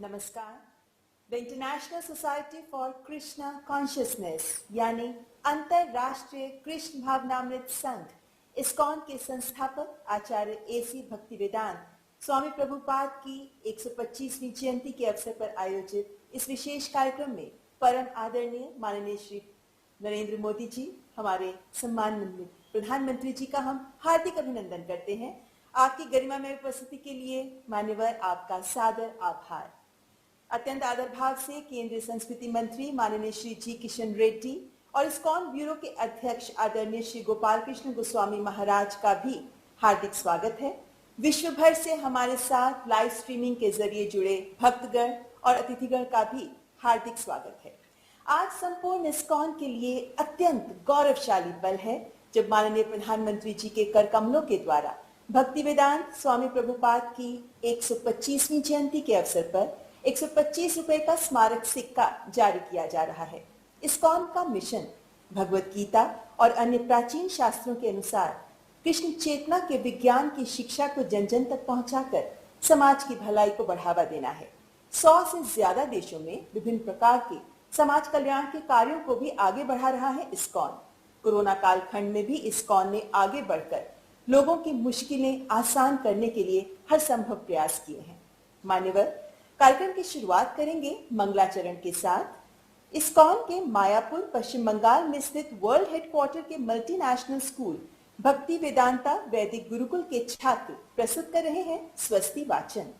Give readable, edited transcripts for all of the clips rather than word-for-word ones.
नमस्कार। The international society for Krishna consciousness यानी अंतरराष्ट्रीय कृष्ण भावनामृत संघ इस्कॉन के संस्थापक आचार्य एसी भक्तिवेदांत स्वामी प्रभुपाद की 125वीं जयंती के अवसर पर आयोजित इस विशेष कार्यक्रम में परम आदरणीय माननीय श्री नरेंद्र मोदी जी, हमारे सम्मानित प्रधानमंत्री जी का हम हार्दिक अभिनंदन करते हैं। आपकी गरिमामय उपस्थिति के लिए मान्यवर आपका सादर आभार। अत्यंत आदर भाव से केंद्रीय संस्कृति मंत्री माननीय श्री जी किशन रेड्डी और इस्कॉन ब्यूरो के अध्यक्ष आदरणीय श्री गोपाल कृष्ण गोस्वामी महाराज का भी हार्दिक स्वागत है। विश्व भर से हमारे साथ लाइव स्ट्रीमिंग के जरिए जुड़े भक्तगण और अतिथिगण का भी हार्दिक स्वागत है। आज संपूर्ण इस्कॉन के लिए अत्यंत गौरवशाली पल है जब माननीय प्रधानमंत्री जी के कर कमलों के द्वारा भक्तिवेदांत स्वामी प्रभुपाद की 125वीं जयंती के अवसर पर 125 रुपए का स्मारक सिक्का जारी किया जा रहा है। इस्कॉन का मिशन भगवत गीता और अन्य प्राचीन शास्त्रों के अनुसार कृष्ण चेतना के विज्ञान की शिक्षा को जन जन तक पहुंचाकर समाज की भलाई को बढ़ावा देना है। 100 से ज्यादा देशों में विभिन्न प्रकार के समाज कल्याण के कार्यों को भी आगे बढ़ा रहा है इस्कॉन। कोरोना कालखंड में भी इस्कॉन ने आगे बढ़कर लोगों की मुश्किलें आसान करने के लिए हर संभव प्रयास किए हैं। मान्यवर, कार्यक्रम की शुरुआत करेंगे मंगलाचरण के साथ। इस्कॉन के मायापुर पश्चिम बंगाल में स्थित वर्ल्ड हेडक्वार्टर के मल्टीनेशनल स्कूल भक्ति वेदांता वैदिक गुरुकुल के छात्र प्रस्तुत कर रहे हैं स्वस्ति वाचन।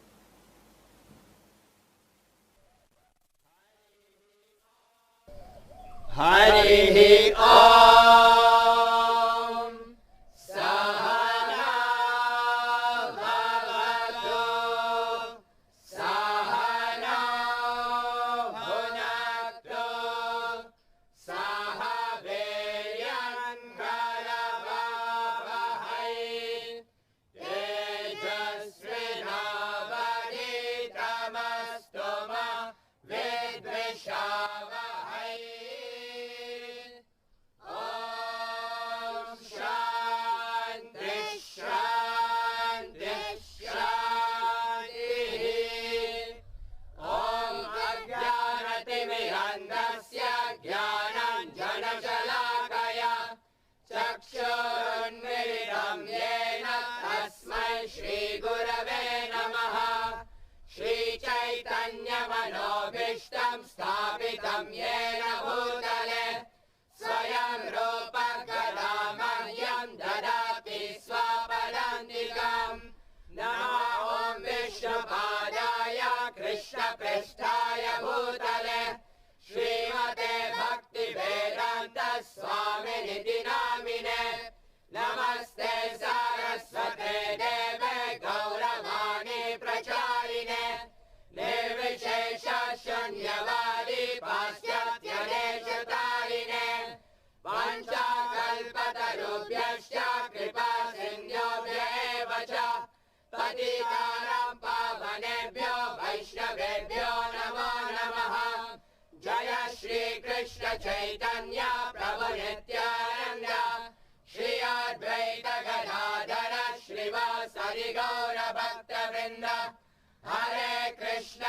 हरि ओम। स्थापितं येन भूतले स्वयं रूप कदा मह्यं ददाति स्वपदान्तिकम्। नमो ॐ विष्णुपादाय कृष्णपृष्ठाय भूतले श्रीमते भक्तिवेदान्त स्वामिनिति नामिने। नमस्ते सारस्वते देवे गौरवाणी प्रचारिणे निर्विशेष शून्यवादी पाश्चात्यदेशतारिणे। पञ्चाकल्पतरुभ्यश्च कृपा सिन्धुभ्य एव च पतितानां पावनेभ्यो वैष्णवेभ्यो नमो नमः। जय श्री कृष्ण चैतन्य प्रभु नित्यानन्द श्री अद्वैत गदाधर श्रीवासरि गौर भक्तवृन्द। हरे कृष्ण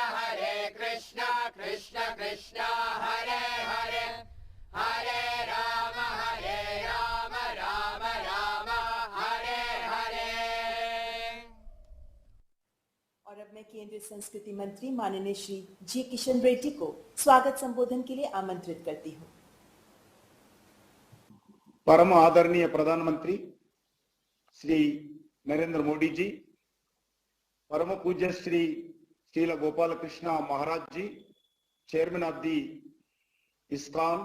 कृष्ण कृष्ण हरे हरे हरे राम राम राम हरे हरे। और अब मैं केंद्रीय संस्कृति मंत्री माननीय श्री जी किशन रेड्डी को स्वागत संबोधन के लिए आमंत्रित करती हूँ। परम आदरणीय प्रधानमंत्री श्री नरेंद्र मोदी जी, परम पूज्य श्री श्रील गोपाल कृष्ण महाराज जी, chairman of the ISKCON,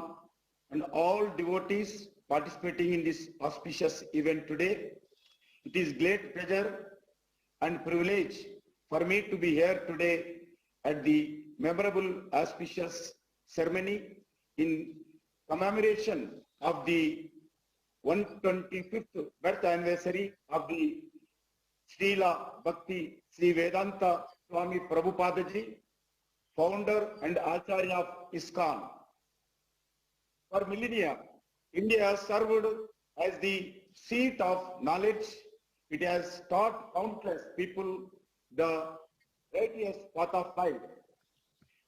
and all devotees participating in this auspicious event today. It is great pleasure and privilege for me to be here today at the memorable auspicious ceremony in commemoration of the 125th birth anniversary of the Srila Bhakti Sri Vedanta Swami Prabhupada ji, founder and Acharya of ISKCON. For millennia, India has served as the seat of knowledge. It has taught countless people the righteous path of life.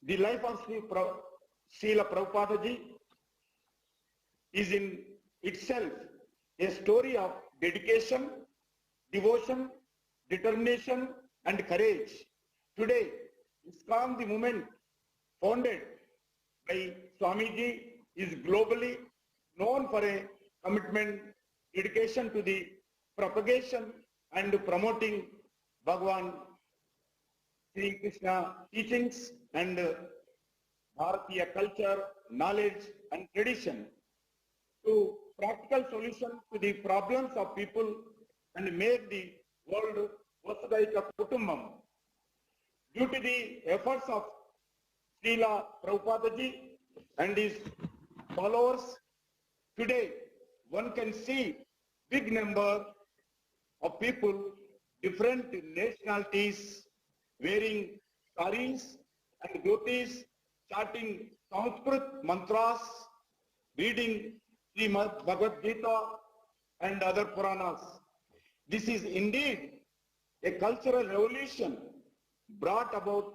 The life of Srila Prabhupada ji is in itself a story of dedication, devotion, determination, and courage. Today, ISKCON, the movement founded by Swamiji, is globally known for a commitment, dedication to the propagation and promoting Bhagavan Sri Krishna teachings and Bharatiya culture, knowledge, and tradition to practical solution to the problems of people and make the world Vasudhaiva Kutumbam. Due to the efforts of Srila Prabhupada ji and his followers, today one can see big number of people, different nationalities, wearing saris and dhotis, chanting Sanskrit mantras, reading Srimad Bhagavad Gita and other Puranas. This is indeed a cultural revolution brought about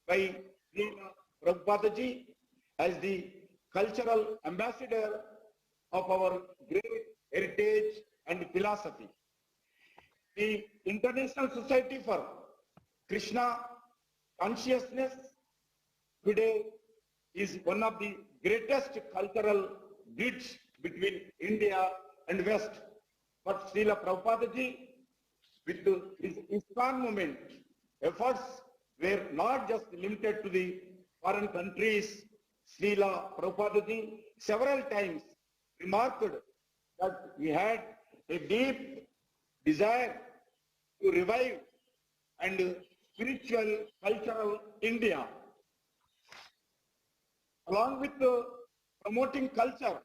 by Srila Prabhupada ji as the cultural ambassador of our great heritage and philosophy. The International Society for Krishna Consciousness today is one of the greatest cultural bridge between India and West. But Srila Prabhupada ji, with his ISKCON movement, efforts were not just limited to the foreign countries. Srila Prabhupada ji several times remarked that he had a deep desire to revive and spiritual, cultural India. Along with promoting culture,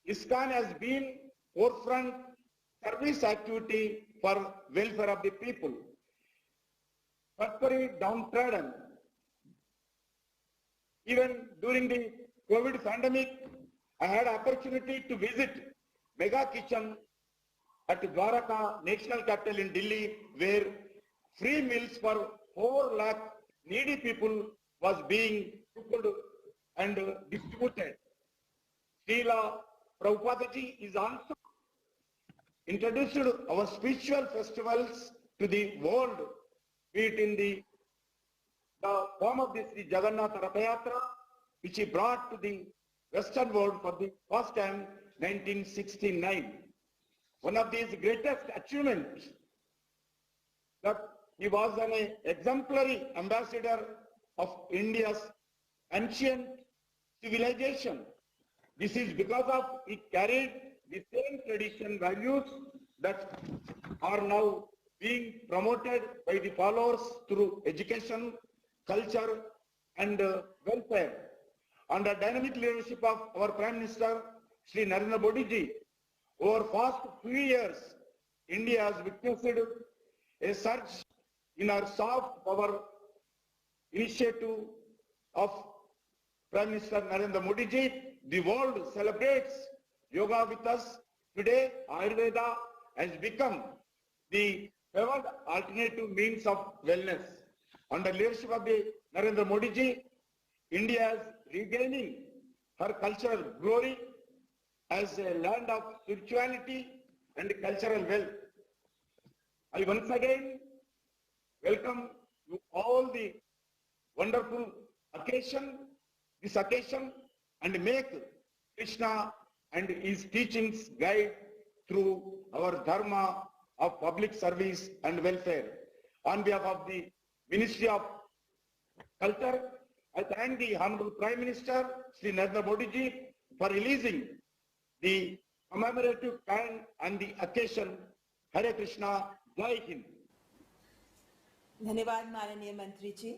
ISKCON has been forefront service activity for welfare of the people. Very downtrodden. Even during the COVID pandemic, I had opportunity to visit Mega Kitchen at Dwaraka National Capital in Delhi, where free meals for 4 lakh needy people was being cooked and distributed. Srila Prabhupada ji is also introduced our spiritual festivals to the world, be it in the form of the Sri Jagannath Rathayatra, which he brought to the Western world for the first time, 1969. One of his greatest achievements that he was an exemplary ambassador of India's ancient civilization. This is because of he carried the same tradition values that are now being promoted by the followers through education, culture, and welfare. Under dynamic leadership of our Prime Minister, Sri Narendra Modi ji, over past few years, India has witnessed a surge in our soft power initiative of Prime Minister Narendra Modi ji. The world celebrates yoga with us. Today, Ayurveda has become the favored alternative means of wellness. Under leadership of the Narendra Modi ji, India is regaining her cultural glory as a land of spirituality and cultural wealth. I once again welcome you all the wonderful this occasion, and make Krishna and his teachings guide through our dharma of public service and welfare. On behalf of the Ministry of Culture, I thank the Honorable Prime Minister, Sri Narendra Modi ji, for releasing the commemorative plan and the occasion. Hare Krishna, Jai Hind. धन्यवाद माननीय मंत्री जी।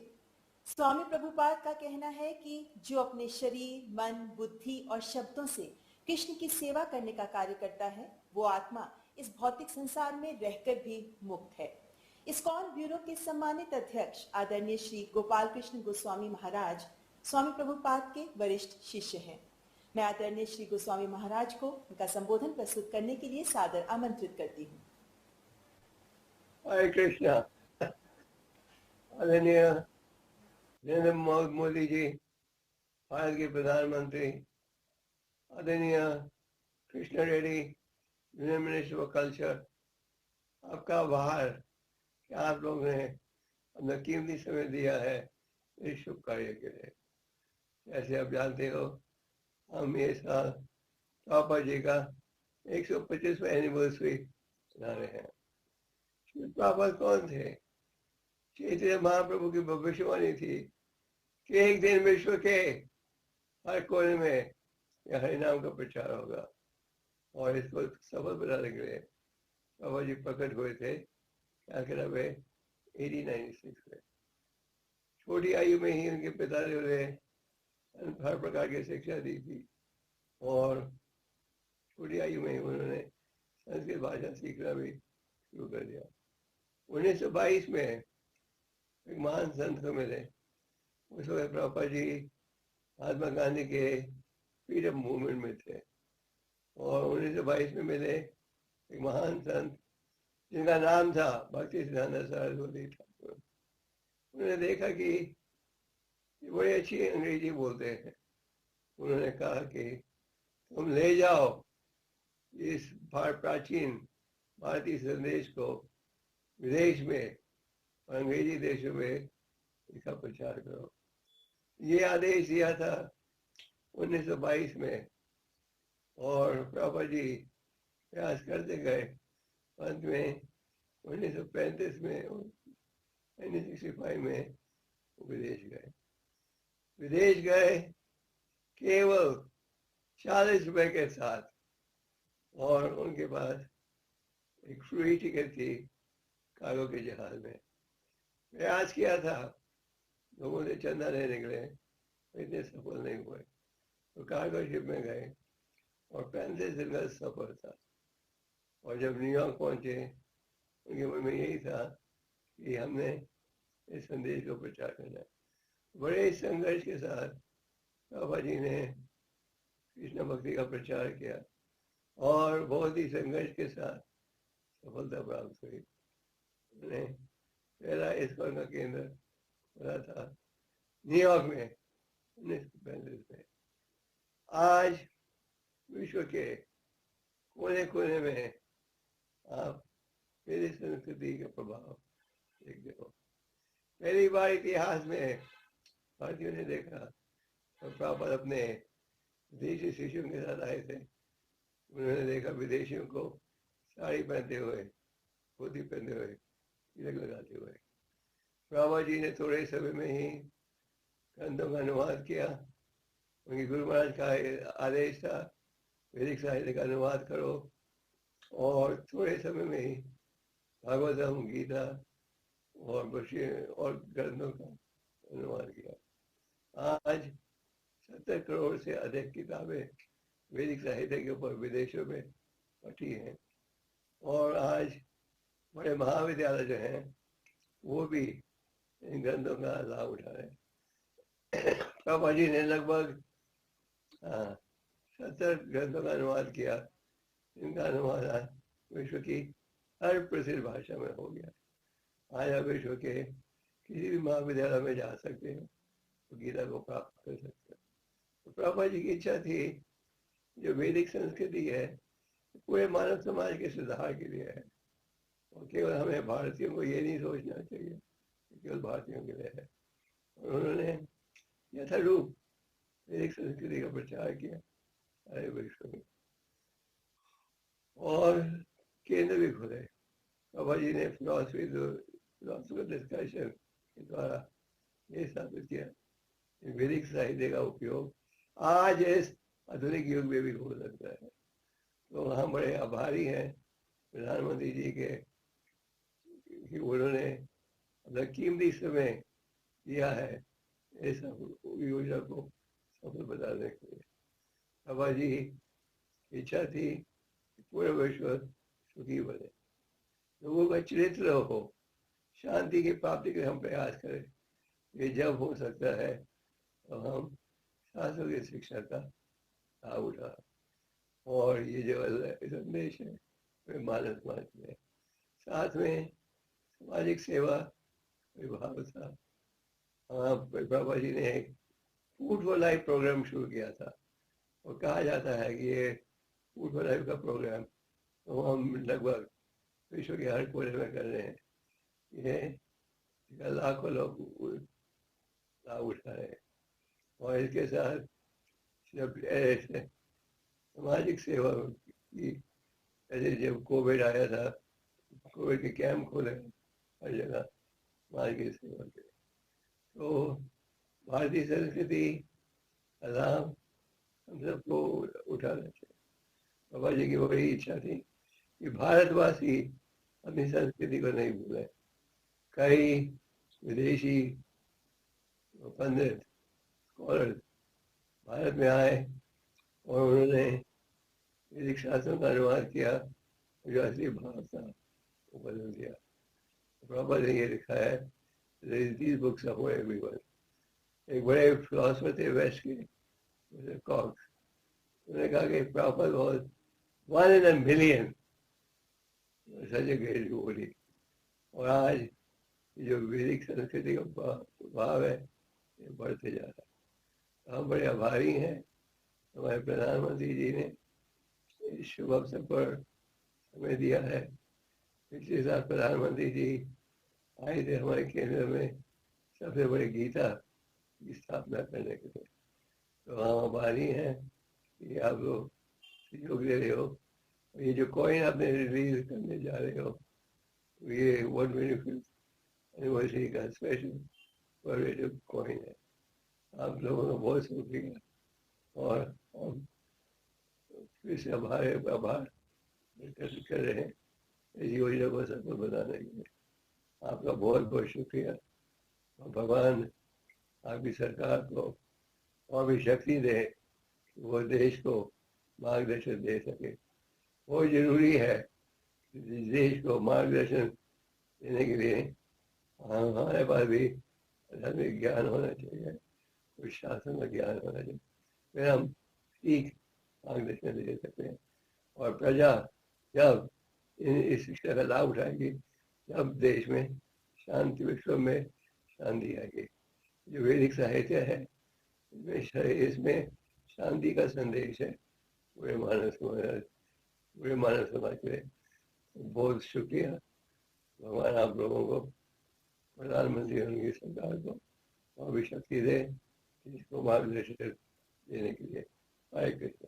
स्वामी प्रभुपाद का कहना है कि जो अपने शरीर, मन, बुद्धि और शब्दों से कृष्ण की सेवा करने का कार्य करता है, वो आत्मा इस भौतिक संसार में रहकर भी मुक्त है। ISKCON ब्यूरो के सम्मानित अध्यक्ष आदरणीय श्री गोपाल कृष्ण गोस्वामी महाराज स्वामी प्रभुपाद के वरिष्ठ शिष्य हैं। मैं आदरणीय श्री गोस्वामी महाराज को उनका संबोधन प्रस्तुत करने के लिए सादर आमंत्रित करती हूँ। हरे कृष्णा। आदरणीय नरेंद्र मोदी जी, भारत के प्रधानमंत्री आदरणीय Krishna Reddy, union minister for culture, आपका आभार कि आप लोगों ने अपना कीमती समय दिया है इस शुभ कार्य के लिए। जैसे आप जानते हो, हम ये साल पापा जी का 125वां एनिवर्सरी मना रहे हैं। पापा कौन थे? चैतन्य महाप्रभु की भविष्यवाणी थी कि एक दिन विश्व के हर कोने में यह हरिनाम का प्रचार होगा, और इसको सफल बनाने के लिए बाबा जी प्रकट हुए थे। क्या कह रहे 1896 में। छोटी आयु में ही उनके पिता ने उन्हें हर प्रकार की शिक्षा दी थी, और छोटी आयु में ही उन्होंने संस्कृत भाषा सीखना भी शुरू कर दिया। 1922 में एक महान संत को मिले। उस वक्त प्रभुपाद जी महात्मा गांधी के फ्रीडम मूवमेंट में थे, और 1922 में मिले एक महान संत जिनका नाम था भक्ति सिद्धांत सरस्वती ठाकुर। उन्होंने देखा कि बड़ी अच्छी अंग्रेजी बोलते हैं। उन्होंने कहा कि तुम ले जाओ इस प्राचीन भारतीय संदेश को विदेश में, अंग्रेजी देशों में इसका प्रचार करो। ये आदेश दिया था 1922 में, और प्रभुपाद जी प्रयास करते गए। अंत में 1935 में 1965 में विदेश गए केवल 40 रुपए के साथ, और उनके पास एक फ्री टिकट थी कार्गो के जहाज में। प्रयास किया था, लोगों से चंदा लेने निकले, इतने सफल नहीं हुए। तो कार्गो शिप में गए, और 35 दिन का सफर था। और जब न्यूयॉर्क पहुंचे, उनके मन में यही था कि हमने इस संदेश को प्रचार करना है। बड़े संघर्ष के साथ बाबा जी ने कृष्ण भक्ति का प्रचार किया, और बहुत ही संघर्ष के साथ सफलता प्राप्त हुई। उन्होंने पहला इस्कॉन का केंद्र खुला था न्यूयॉर्क में 1935 में। आज विश्व के कोने कोने में आप मेरी संस्कृति का प्रभाव देखते हो। पहली बार इतिहास में भारतीयों ने देखा, और प्रभुपाद अपने विदेशी शिष्यों के साथ आए थे। उन्होंने देखा विदेशियों को साड़ी पहनते हुए, धोती पहनते हुए, तिलक लगाते हुए। प्रभुपाद जी ने थोड़े समय में ही ग्रंथों का अनुवाद किया। उनके गुरु महाराज का आदेश था वैदिक साहित्य का अनुवाद करो, और थोड़े समय में ही भागवतम, गीता और ग्रंथों का अनुवाद किया। आज 70 करोड़ से अधिक किताबें वैदिक साहित्य के ऊपर विदेशों में पढ़ी हैं, और आज बड़े महाविद्यालय जो हैं वो भी इन ग्रंथों का लाभ उठा रहे हैं। प्रभुपाद जी ने लगभग 70 ग्रंथों का अनुवाद किया। इनका अनुवाद आज विश्व की हर प्रसिद्ध भाषा में हो गया। आज आप विश्व के किसी भी महाविद्यालय में जा सकते हो, तो गीता को प्राप्त कर सकते हो। तो प्रभुपाद जी की इच्छा थी जो वैदिक संस्कृति है पूरे मानव समाज के सुधार के लिए है, और केवल हमें भारतीयों को ये नहीं सोचना चाहिए कि केवल भारतीयों के लिए है। और उन्होंने यथारूप वैदिक संस्कृति का प्रचार किया सारे विश्व में, और केंद्र भी खुले। बाबा जी ने फिलोसफिकल डिस्कशन के द्वारा ये साबित किया कि वैदिक साहित्य का उपयोग आज इस आधुनिक युग में भी हो सकता है। तो हम बड़े आभारी हैं प्रधानमंत्री जी के कि उन्होंने अपना कीमती समय दिया है इस योजना को सफल बनाने के लिए। बाबा जी की इच्छा थी कि पूरे विश्व सुखी बने, लोगों का चरित्र हो, शांति की प्राप्ति के हम प्रयास करें। ये जब हो सकता है तो हम शास्त्रों की शिक्षा का लाभ उठा, और ये जो संदेश है वे मानव समाज में, साथ में सामाजिक सेवा विभाग था। बाबा जी ने एक फूड फॉर लाइफ प्रोग्राम शुरू किया था और कहा जाता है कि ये फूड फॉर लाइफ का प्रोग्राम तो हम लगभग विश्व के हर कोने में कर रहे हैं। ये लाखों लोग लाभ उठा रहे हैं और इसके साथ जब ऐसे सामाजिक सेवा की, जैसे जब कोविड आया था, कोविड के कैंप खोले हर जगह समाज की सेवा के, तो भारतीय संस्कृति का लाभ हम सबको उठाना चाहिए। बाबा जी की बड़ी इच्छा थी कि भारतवासी अपनी संस्कृति को नहीं भूले। कई विदेशी पंडित स्कॉलर भारत में आए और उन्होंने वैदिक शास्त्रों का अनुवाद किया, जो असली भाव था वो बदल दिया। प्रभुपाद ने ये लिखा है, these books are for everyone। एक बड़े फिलोसफर थे वेस्ट के, कॉक्स, उन्होंने कहा कि Prabhupada was 1 in a million, such great devotee. और आज जो वैदिक संस्कृति का भाव है ये बढ़ते जा रहा है। हम बड़े आभारी हैं हमारे प्रधानमंत्री जी ने इस शुभ अवसर पर हमें दिया है। पिछले साल प्रधानमंत्री जी आए थे हमारे केंद्र में सबसे बड़ी गीता की स्थापना करने के लिए, तो हम आभारी हैं कि आप लोग सहयोग दे रहे हो। ये जो कॉइन आपने रिलीज करने जा रहे हो, ये 125th एनिवर्सरी का स्पेशल कॉर्पोरेटिव कॉइन है। आप लोगों का बहुत शुक्रिया और हम फिर से आभार कर रहे हैं इस योजना को सफल बनाने के लिए। आपका बहुत बहुत शुक्रिया और भगवान आपकी सरकार को और भी शक्ति दे कि वो देश को मार्गदर्शन दे सके। बहुत जरूरी है देश को मार्गदर्शन देने के लिए हमारे पास भी धार्मिक ज्ञान होना चाहिए, कुछ शासन का ज्ञान होना चाहिए, फिर हम ठीक मार्गदर्शन दे सकते हैं। और प्रजा जब इस शिक्षा का लाभ उठाएगी तब देश में शांति, विश्व में शांति आएगी। जो वैदिक साहित्य है इसमें शांति का संदेश है पूरे मानव समाज के लिए। बहुत शुक्रिया। भगवान आप लोगों को, प्रधानमंत्री उनकी सरकार को और भी शक्ति दे इसको मार्गदर्शन देने के लिए। हरे कृष्ण।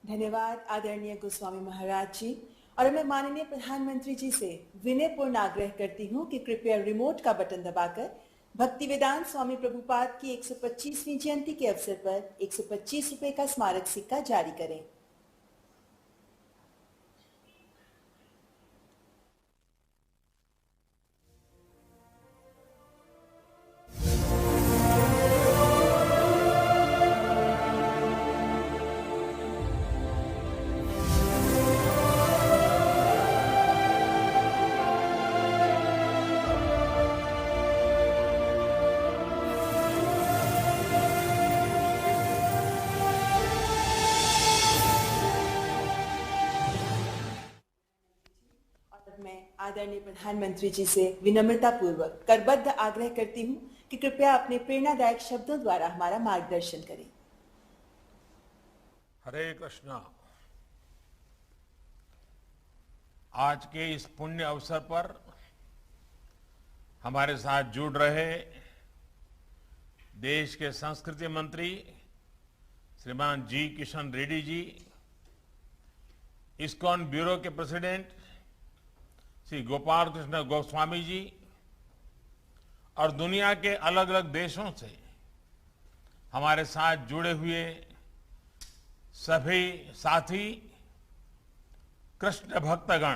धन्यवाद आदरणीय गोस्वामी महाराज जी। और मैं माननीय प्रधानमंत्री जी से विनयपूर्ण आग्रह करती हूँ कि कृपया रिमोट का बटन दबाकर भक्तिवेदांत स्वामी प्रभुपाद की 125वीं जयंती के अवसर पर 125 रुपए का स्मारक सिक्का जारी करें। आदरणीय प्रधानमंत्री जी से विनम्रता पूर्वक करबद्ध आग्रह करती हूं कि कृपया अपने प्रेरणादायक शब्दों द्वारा हमारा मार्गदर्शन करें। हरे कृष्णा। आज के इस पुण्य अवसर पर हमारे साथ जुड़ रहे देश के संस्कृति मंत्री श्रीमान जी किशन रेड्डी जी, इस्कॉन ब्यूरो के प्रेसिडेंट श्री गोपाल कृष्ण गोस्वामी जी और दुनिया के अलग अलग देशों से हमारे साथ जुड़े हुए सभी साथी कृष्ण भक्तगण,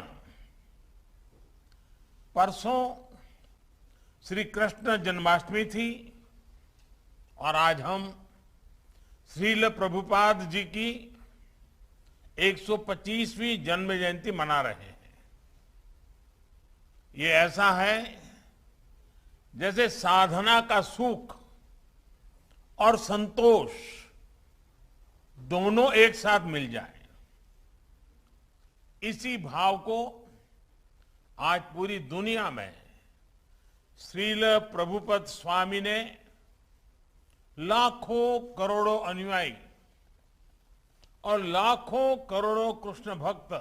परसों श्री कृष्ण जन्माष्टमी थी और आज हम श्रील प्रभुपाद जी की 125वीं जन्म जयंती मना रहे हैं। ये ऐसा है जैसे साधना का सुख और संतोष दोनों एक साथ मिल जाए। इसी भाव को आज पूरी दुनिया में श्रील प्रभुपद स्वामी ने लाखों करोड़ों अनुयायी और लाखों करोड़ों कृष्ण भक्त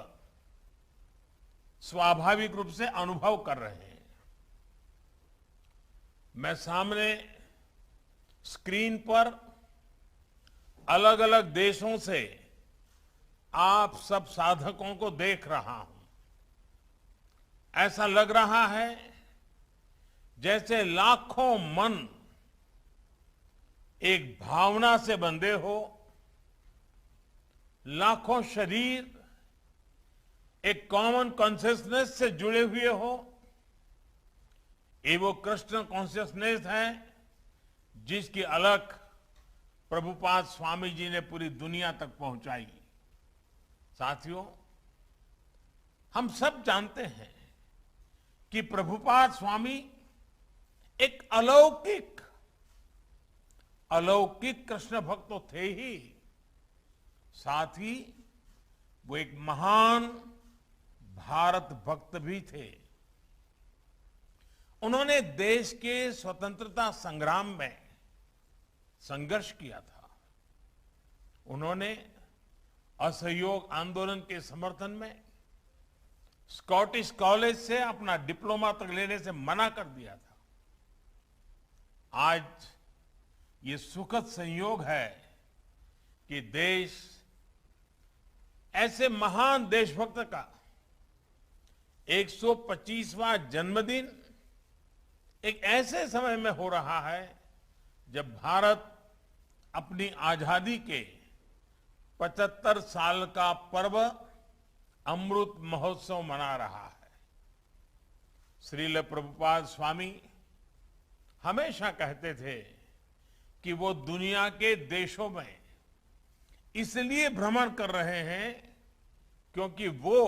स्वाभाविक रूप से अनुभव कर रहे हैं। मैं सामने स्क्रीन पर अलग अलग देशों से आप सब साधकों को देख रहा हूं। ऐसा लग रहा है जैसे लाखों मन एक भावना से बंधे हो, लाखों शरीर एक कॉमन कॉन्शियसनेस से जुड़े हुए हो। ये वो कृष्ण कॉन्शियसनेस है जिसकी अलख प्रभुपाद स्वामी जी ने पूरी दुनिया तक पहुंचाई। साथियों, हम सब जानते हैं कि प्रभुपाद स्वामी एक अलौकिक कृष्ण भक्त तो थे ही, साथ ही वो एक महान भारत भक्त भी थे। उन्होंने देश के स्वतंत्रता संग्राम में संघर्ष किया था। उन्होंने असहयोग आंदोलन के समर्थन में स्कॉटिश कॉलेज से अपना डिप्लोमा तक लेने से मना कर दिया था। आज ये सुखद संयोग है कि देश ऐसे महान देशभक्त का 125वां जन्मदिन एक ऐसे समय में हो रहा है जब भारत अपनी आजादी के 75 साल का पर्व अमृत महोत्सव मना रहा है। श्रील प्रभुपाद स्वामी हमेशा कहते थे कि वो दुनिया के देशों में इसलिए भ्रमण कर रहे हैं क्योंकि वो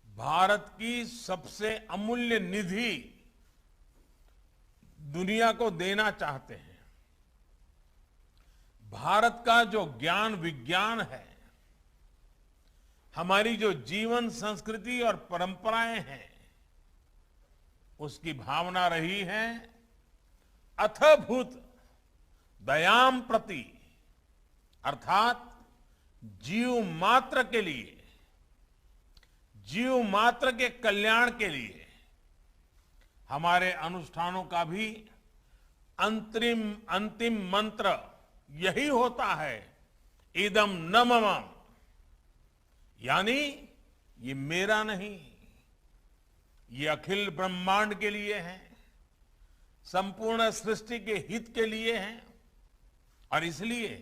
भारत की सबसे अमूल्य निधि दुनिया को देना चाहते हैं। भारत का जो ज्ञान विज्ञान है, हमारी जो जीवन संस्कृति और परंपराएं हैं, उसकी भावना रही है अथभूत दयाम प्रति, अर्थात जीव मात्र के लिए, जीव मात्र के कल्याण के लिए हमारे अनुष्ठानों का भी अंतिम मंत्र यही होता है, इदम न मम, यानी ये मेरा नहीं, ये अखिल ब्रह्मांड के लिए है, संपूर्ण सृष्टि के हित के लिए है। और इसलिए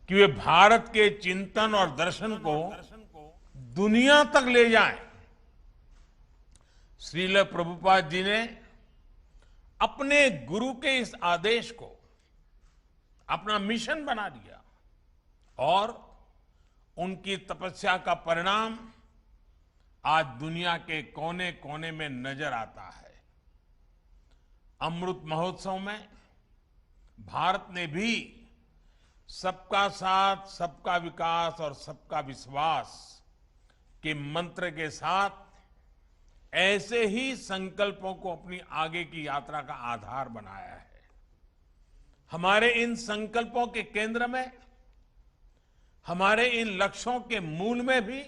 कि वे भारत के चिंतन और दर्शन को दुनिया तक ले जाएं। श्रील प्रभुपाद जी ने अपने गुरु के इस आदेश को अपना मिशन बना लिया और उनकी तपस्या का परिणाम आज दुनिया के कोने कोने में नजर आता है। अमृत महोत्सव में भारत ने भी सबका साथ, सबका विकास और सबका विश्वास के मंत्र के साथ ऐसे ही संकल्पों को अपनी आगे की यात्रा का आधार बनाया है। हमारे इन संकल्पों के केंद्र में, हमारे इन लक्ष्यों के मूल में भी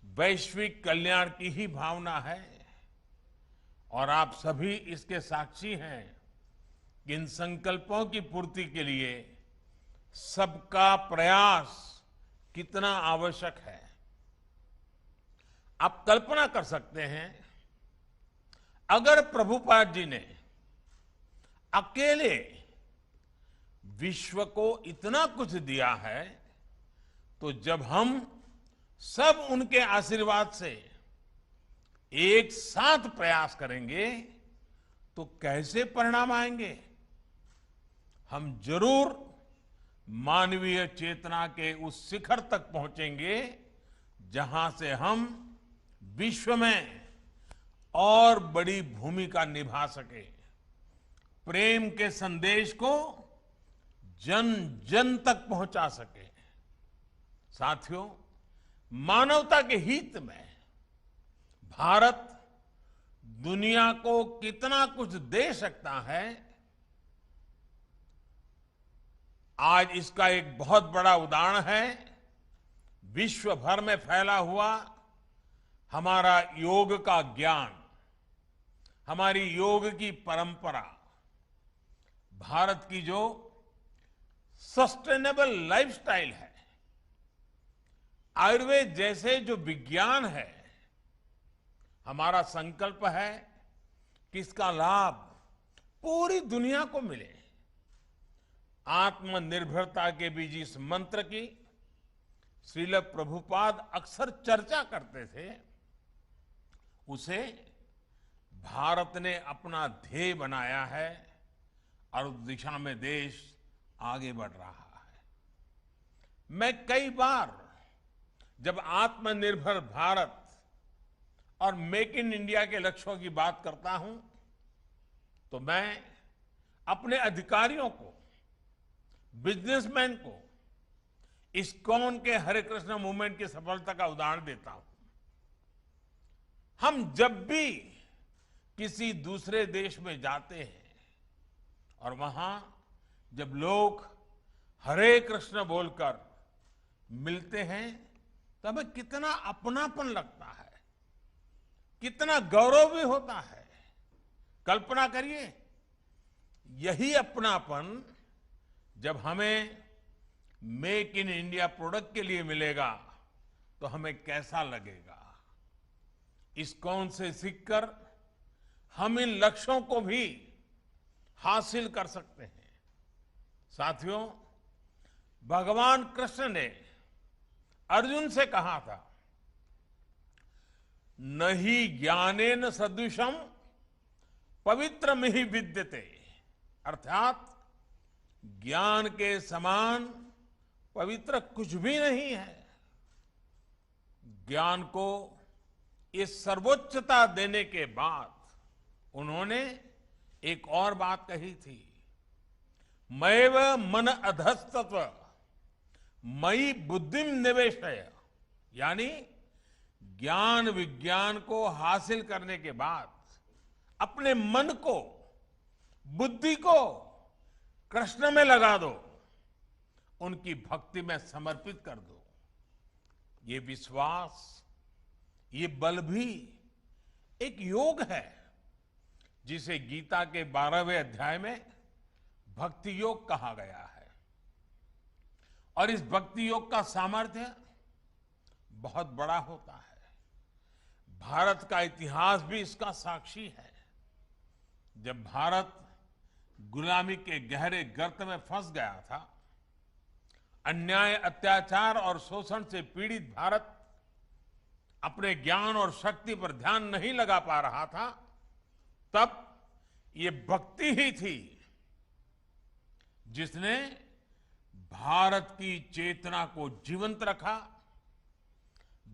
वैश्विक कल्याण की ही भावना है। और आप सभी इसके साक्षी हैं कि इन संकल्पों की पूर्ति के लिए सबका प्रयास कितना आवश्यक है। आप कल्पना कर सकते हैं, अगर प्रभुपाद जी ने अकेले विश्व को इतना कुछ दिया है, तो जब हम सब उनके आशीर्वाद से एक साथ प्रयास करेंगे तो कैसे परिणाम आएंगे। हम जरूर मानवीय चेतना के उस शिखर तक पहुंचेंगे जहां से हम विश्व में और बड़ी भूमिका निभा सके, प्रेम के संदेश को जन जन तक पहुंचा सके। साथियों, मानवता के हित में भारत दुनिया को कितना कुछ दे सकता है, आज इसका एक बहुत बड़ा उदाहरण है विश्व भर में फैला हुआ हमारा योग का ज्ञान, हमारी योग की परंपरा, भारत की जो सस्टेनेबल लाइफस्टाइल है, आयुर्वेद जैसे जो विज्ञान है। हमारा संकल्प है कि इसका लाभ पूरी दुनिया को मिले। आत्मनिर्भरता के बीच इस मंत्र की श्रील प्रभुपाद अक्सर चर्चा करते थे, उसे भारत ने अपना ध्येय बनाया है और उस दिशा में देश आगे बढ़ रहा है। मैं कई बार जब आत्मनिर्भर भारत और मेक इन इंडिया के लक्ष्यों की बात करता हूं, तो मैं अपने अधिकारियों को, बिजनेसमैन को इस्कॉन के हरे कृष्ण मूवमेंट की सफलता का उदाहरण देता हूं। हम जब भी किसी दूसरे देश में जाते हैं और वहां जब लोग हरे कृष्ण बोलकर मिलते हैं तो हमें कितना अपनापन लगता है, कितना गौरव भी होता है। कल्पना करिए, यही अपनापन जब हमें मेक इन इंडिया प्रोडक्ट के लिए मिलेगा तो हमें कैसा लगेगा। इस्कॉन से सीखकर हम इन लक्ष्यों को भी हासिल कर सकते हैं। साथियों, भगवान कृष्ण ने अर्जुन से कहा था, नहीं ज्ञानेन सदृशम पवित्रमिहि विद्यते, अर्थात ज्ञान के समान पवित्र कुछ भी नहीं है। ज्ञान को ये सर्वोच्चता देने के बाद उन्होंने एक और बात कही थी, मैव मन अधस्तत्व मयि बुद्धिम निवेशय, यानी ज्ञान विज्ञान को हासिल करने के बाद अपने मन को, बुद्धि को कृष्ण में लगा दो, उनकी भक्ति में समर्पित कर दो। ये विश्वास, ये बल भी एक योग है जिसे गीता के 12वें अध्याय में भक्ति योग कहा गया है। और इस भक्ति योग का सामर्थ्य बहुत बड़ा होता है। भारत का इतिहास भी इसका साक्षी है। जब भारत गुलामी के गहरे गर्त में फंस गया था, अन्याय, अत्याचार और शोषण से पीड़ित भारत अपने ज्ञान और शक्ति पर ध्यान नहीं लगा पा रहा था, तब ये भक्ति ही थी जिसने भारत की चेतना को जीवंत रखा,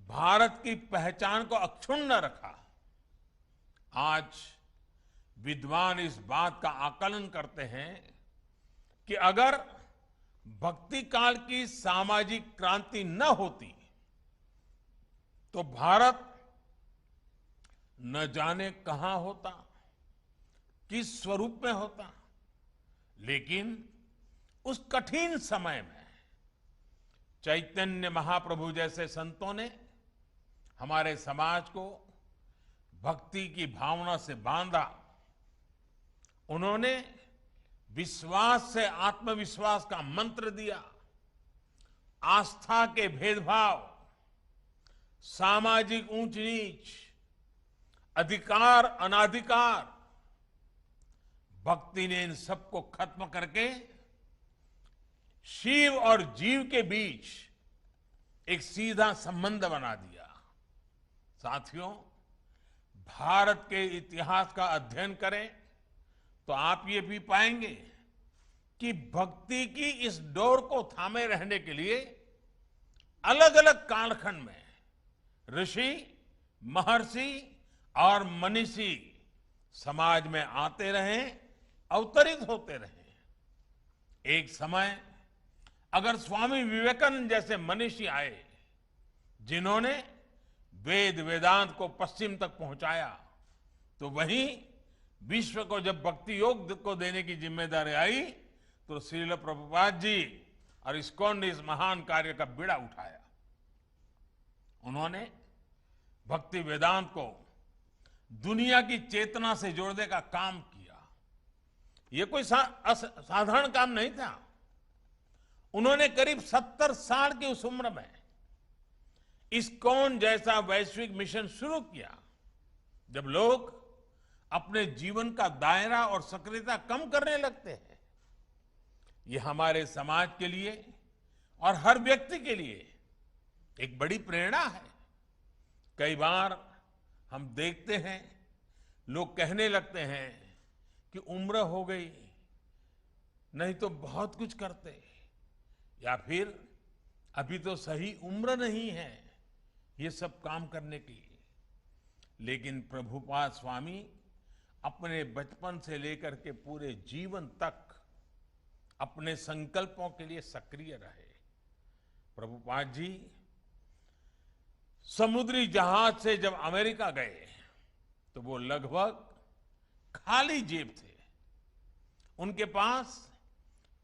भारत की पहचान को अक्षुण्ण रखा। आज विद्वान इस बात का आकलन करते हैं कि अगर भक्ति काल की सामाजिक क्रांति न होती तो भारत न जाने कहां होता, किस स्वरूप में होता। लेकिन उस कठिन समय में चैतन्य महाप्रभु जैसे संतों ने हमारे समाज को भक्ति की भावना से बांधा। उन्होंने विश्वास से आत्मविश्वास का मंत्र दिया। आस्था के भेदभाव, सामाजिक ऊंच नीच, अधिकार अनाधिकार, भक्ति ने इन सबको खत्म करके शिव और जीव के बीच एक सीधा संबंध बना दिया। साथियों, भारत के इतिहास का अध्ययन करें तो आप ये भी पाएंगे कि भक्ति की इस डोर को थामे रहने के लिए अलग अलग कालखंड में ऋषि, महर्षि और मनीषी समाज में आते रहे, अवतरित होते रहे। एक समय अगर स्वामी विवेकानंद जैसे मनीषी आए जिन्होंने वेद वेदांत को पश्चिम तक पहुंचाया, तो वहीं विश्व को जब भक्ति योग को देने की जिम्मेदारी आई तो श्रील प्रभुपाद जी और इस्कॉन ने इस महान कार्य का बीड़ा उठाया। उन्होंने भक्ति वेदांत को दुनिया की चेतना से जोड़ने का काम किया। यह कोई साधारण काम नहीं था। उन्होंने करीब 70 साल की उस उम्र में इस्कॉन जैसा वैश्विक मिशन शुरू किया, जब लोग अपने जीवन का दायरा और सक्रियता कम करने लगते हैं। यह हमारे समाज के लिए और हर व्यक्ति के लिए एक बड़ी प्रेरणा है। कई बार हम देखते हैं लोग कहने लगते हैं कि उम्र हो गई, नहीं तो बहुत कुछ करते, या फिर अभी तो सही उम्र नहीं है ये सब काम करने की। लेकिन प्रभुपाद स्वामी अपने बचपन से लेकर के पूरे जीवन तक अपने संकल्पों के लिए सक्रिय रहे। प्रभुपाद जी समुद्री जहाज से जब अमेरिका गए तो वो लगभग खाली जेब थे। उनके पास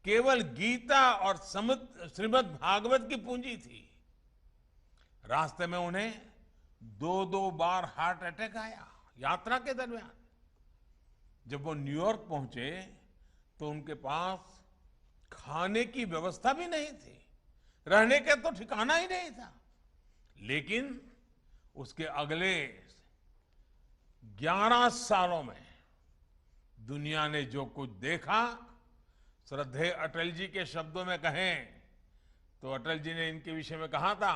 केवल गीता और श्रीमद् भागवत की पूंजी थी। रास्ते में उन्हें 2 बार हार्ट अटैक आया यात्रा के दरमियान। जब वो न्यूयॉर्क पहुंचे तो उनके पास खाने की व्यवस्था भी नहीं थी, रहने का तो ठिकाना ही नहीं था। लेकिन उसके अगले 11 सालों में दुनिया ने जो कुछ देखा, श्रद्धेय अटल जी के शब्दों में कहें तो अटल जी ने इनके विषय में कहा था,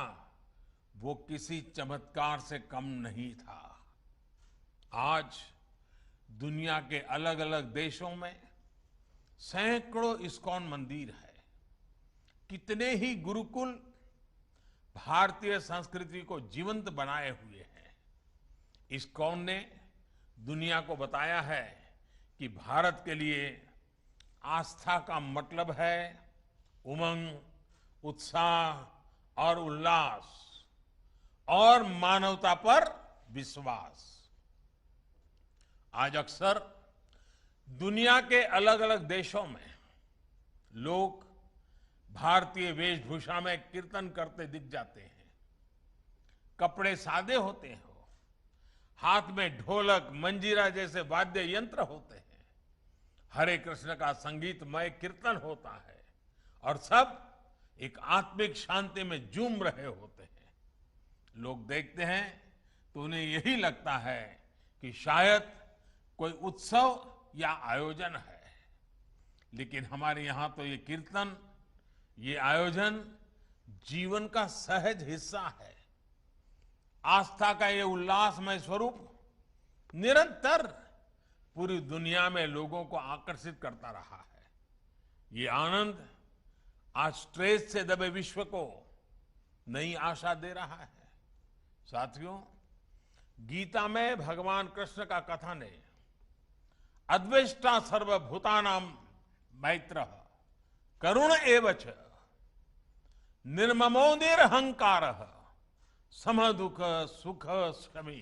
वो किसी चमत्कार से कम नहीं था। आज दुनिया के अलग अलग देशों में सैकड़ों इस्कॉन मंदिर है। कितने ही गुरुकुल भारतीय संस्कृति को जीवंत बनाए हुए हैं। इस्कॉन ने दुनिया को बताया है कि भारत के लिए आस्था का मतलब है उमंग, उत्साह और उल्लास और मानवता पर विश्वास। आज अक्सर दुनिया के अलग अलग देशों में लोग भारतीय वेशभूषा में कीर्तन करते दिख जाते हैं। कपड़े सादे होते हैं, हाथ में ढोलक, मंजीरा जैसे वाद्य यंत्र होते हैं, हरे कृष्ण का संगीतमय कीर्तन होता है और सब एक आत्मिक शांति में झूम रहे होते हैं। लोग देखते हैं तो उन्हें यही लगता है कि शायद कोई उत्सव या आयोजन है। लेकिन हमारे यहां तो ये कीर्तन, ये आयोजन जीवन का सहज हिस्सा है। आस्था का ये उल्लासमय स्वरूप निरंतर पूरी दुनिया में लोगों को आकर्षित करता रहा है। ये आनंद आज स्ट्रेस से दबे विश्व को नई आशा दे रहा है। साथियों, गीता में भगवान कृष्ण का कथन है, अद्वेष्टा सर्वभूतानां मैत्रः करुण एवच निर्ममो निरहंकारः समदुख सुख शमी।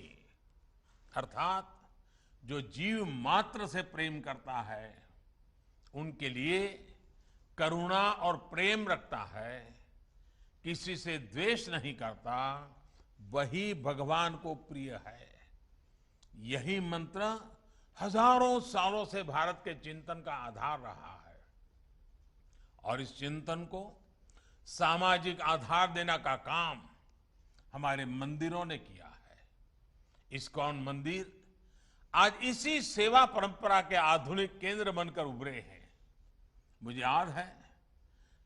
अर्थात जो जीव मात्र से प्रेम करता है, उनके लिए करुणा और प्रेम रखता है, किसी से द्वेष नहीं करता, वही भगवान को प्रिय है। यही मंत्र हजारों सालों से भारत के चिंतन का आधार रहा है और इस चिंतन को सामाजिक आधार देने का काम हमारे मंदिरों ने किया है। इस्कॉन मंदिर आज इसी सेवा परंपरा के आधुनिक केंद्र बनकर उभरे हैं। मुझे याद है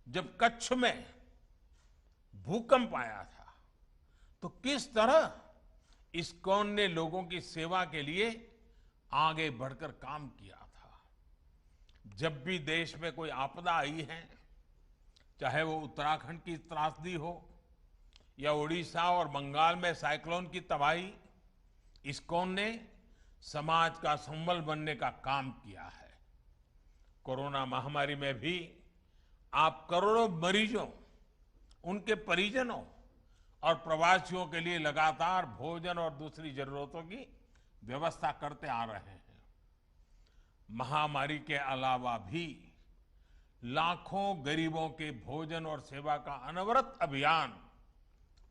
जब कच्छ में भूकंप आया था तो किस तरह इस्कॉन ने लोगों की सेवा के लिए आगे बढ़कर काम किया था। जब भी देश में कोई आपदा आई है, चाहे वो उत्तराखंड की त्रासदी हो या उड़ीसा और बंगाल में साइक्लोन की तबाही, इस्कॉन ने समाज का संबल बनने का काम किया है। कोरोना महामारी में भी आप करोड़ों मरीजों, उनके परिजनों और प्रवासियों के लिए लगातार भोजन और दूसरी जरूरतों की व्यवस्था करते आ रहे हैं। महामारी के अलावा भी लाखों गरीबों के भोजन और सेवा का अनवरत अभियान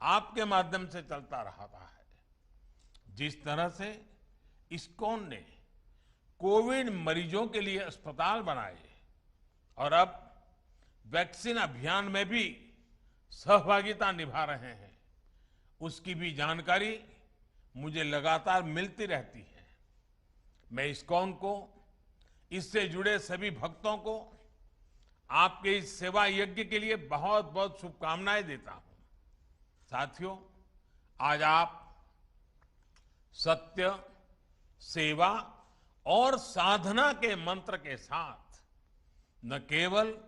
आपके माध्यम से चलता रहा है। जिस तरह से इस्कॉन ने कोविड मरीजों के लिए अस्पताल बनाए और अब वैक्सीन अभियान में भी सहभागिता निभा रहे हैं, उसकी भी जानकारी मुझे लगातार मिलती रहती है। मैं इस्कॉन को, इससे जुड़े सभी भक्तों को आपके इस सेवा यज्ञ के लिए बहुत बहुत शुभकामनाएं देता हूं। साथियों, आज आप सत्य, सेवा और साधना के मंत्र के साथ न केवल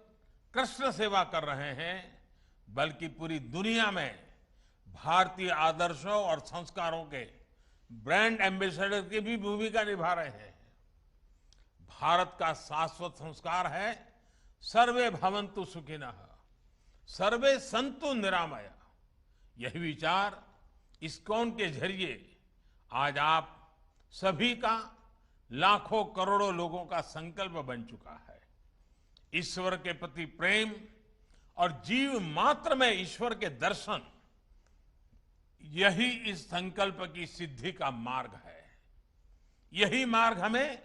कृष्ण सेवा कर रहे हैं, बल्कि पूरी दुनिया में भारतीय आदर्शों और संस्कारों के ब्रांड एम्बेसडर की भी भूमिका निभा रहे हैं। भारत का शाश्वत संस्कार है सर्वे भवन्तु सुखिनः, सर्वे सन्तु निरामया। यही विचार इस्कॉन के जरिए आज आप सभी का, लाखों करोड़ों लोगों का संकल्प बन चुका है। ईश्वर के प्रति प्रेम और जीव मात्र में ईश्वर के दर्शन, यही इस संकल्प की सिद्धि का मार्ग है। यही मार्ग हमें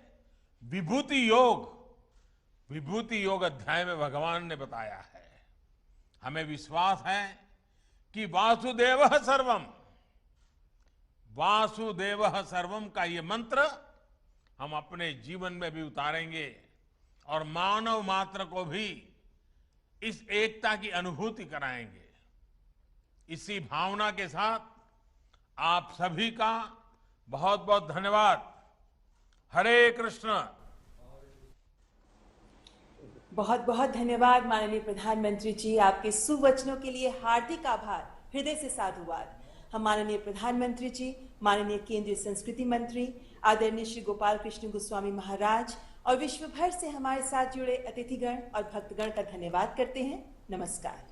विभूति योग अध्याय में भगवान ने बताया है। हमें विश्वास है कि वासुदेवः सर्वम का ये मंत्र हम अपने जीवन में भी उतारेंगे और मानव मात्र को भी इस एकता की अनुभूति कराएंगे। इसी भावना के साथ आप सभी का बहुत बहुत धन्यवाद। हरे कृष्ण। बहुत बहुत धन्यवाद माननीय प्रधानमंत्री जी, आपके सुवचनों के लिए हार्दिक आभार, हृदय से साधुवाद। हम माननीय प्रधानमंत्री जी, माननीय केंद्रीय संस्कृति मंत्री आदरणीय श्री गोपाल कृष्ण गोस्वामी महाराज और विश्व भर से हमारे साथ जुड़े अतिथिगण और भक्तगण का धन्यवाद करते हैं। नमस्कार।